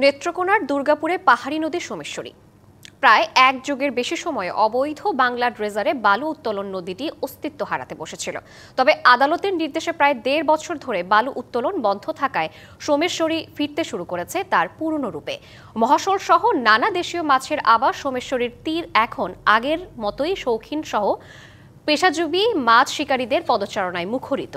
নেত্রকোনার দুর্গাপুরে পাহাড়ি নদী সোমেশ্বরী প্রায় এক যুগের বেশি সময় অবৈধ বাংলা ড্রেজারে বালু উত্তোলন নদীটি অস্তিত্ব হারাতে বসেছিল। তবে আদালতের নির্দেশে প্রায় ১.৫ বছর ধরে বালু উত্তোলন বন্ধ থাকায় সোমেশ্বরী ফিরতে শুরু করেছে তার পুরনো রূপে। মহাশোল সহ নানা দেশীয় মাছের আবাস সোমেশ্বরীর তীর এখন আগের মতোই শৌখিন সহ পেশাজীবী মাছ শিকারীদের পদচারণায় মুখরিত।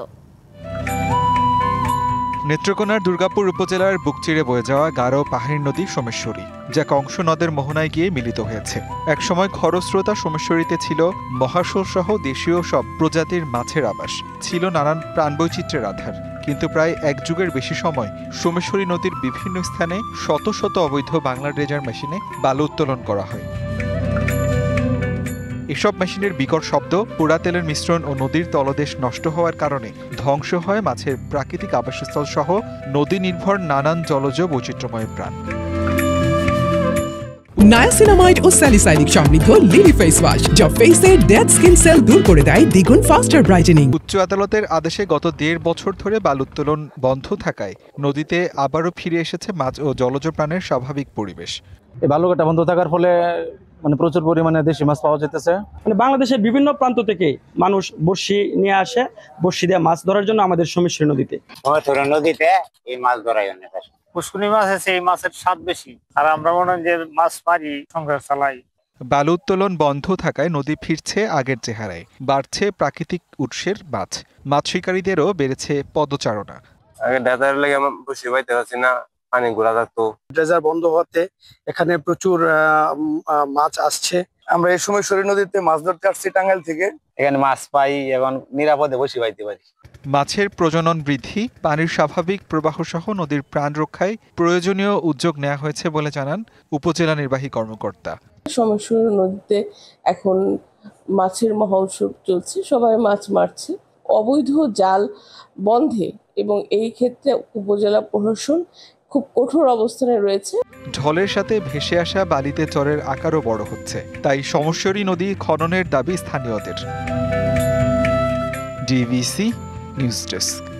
নেত্রকোনার দুর্গাপুর উপজেলার বুক চিরে বয়ে যাওয়া গাঢ় পাহাড়ি নদী সোমেশ্বরী, যা কংস নদের মোহনায় গিয়ে মিলিত হয়েছে। একসময় খরস্রোতা সোমেশ্বরীতে ছিল মহাশোল সহ দেশীয় সব প্রজাতির মাছের আবাস, ছিল নানান প্রাণবৈচিত্র্যের আধার। কিন্তু প্রায় এক যুগের বেশি সময় সোমেশ্বরী নদীর বিভিন্ন স্থানে শত শত অবৈধ বাংলা ড্রেজার মেশিনে বালু উত্তোলন করা হয়। এসব মেশিনের বিকট শব্দ, পোড়া তেলের মিশ্রণ ও নদীর তলদেশ নষ্ট হওয়ার কারণে ধ্বংস হয় মাছের প্রাকৃতিক আবাসস্থল সহ নদী নির্ভর নানান জলজ বৈচিত্র্যময় প্রাণ। নায়াসিনামাইড ও স্যালিসাইলিক সমৃদ্ধ লিলি ফেস ওয়াশ, যা ফেসের ডেড স্কিন সেল দূর করে দেয় দ্বিগুণ ফাস্টার ব্রাইটেনিং। উচ্চ আদালতের আদেশে গত ১.৫ বছর ধরে বালু উত্তোলন বন্ধ থাকায় নদীতে আবারও ফিরে এসেছে মাছ ও জলজ প্রাণের স্বাভাবিক পরিবেশ। এই বালুঘাটা বন্ধ থাকার ফলে প্রচুর পরিমাণে দেশি মাছ পাওয়া যেতেছে। বাংলাদেশের বিভিন্ন প্রান্ত থেকে মানুষ বড়শি নিয়ে আসে, বড়শি দিয়ে মাছ ধরার জন্য আমাদের সোমেশ্বরী নদীতে। নদীতে এই মাছ ধরাই অনেক পুষ্কুনি মাছ আছে, এই মাছের স্বাদ বেশি, আর আমরা মনে হয় যে মাছ মারি সংসার চালাই। বালু উত্তোলন বন্ধ থাকায় নদী ফিরছে আগের চেহারায়, বাড়ছে প্রাকৃতিক উৎসের মাছ, মাছ শিকারীদেরও বেড়েছে পদচারণা। আগে ডেজার লেগে বসে পাইতে পারছি না, পানি ঘোরা থাকতো। ড্রেজার বন্ধ হওয়াতে এখানে প্রচুর মাছ আসছে। আমরা এই সোমেশ্বরী নদীতে মাছ ধরতে আসছি টাঙ্গাইল থেকে। এখানে মাছ পাই এবং নিরাপদে বসে পাইতে পারি। মাছের প্রজনন বৃদ্ধি, পানির স্বাভাবিক প্রবাহ সহ নদীর প্রাণ রক্ষায় প্রয়োজনীয় উদ্যোগ নেওয়া হয়েছে বলে জানান উপজেলা নির্বাহী কর্মকর্তা। সোমেশ্বরী নদীতে এখন মাছের মহা উৎসব চলছে, সবাই মাছ মারছে। অবৈধ জাল বন্ধে এবং এই ক্ষেত্রে উপজেলা প্রশাসন খুব কঠোর অবস্থানে রয়েছে। ঢলের সাথে ভেসে আসা বালিতে চরের আকারও বড় হচ্ছে, তাই সোমেশ্বরী নদী খননের দাবি স্থানীয়দের। DVC news desk.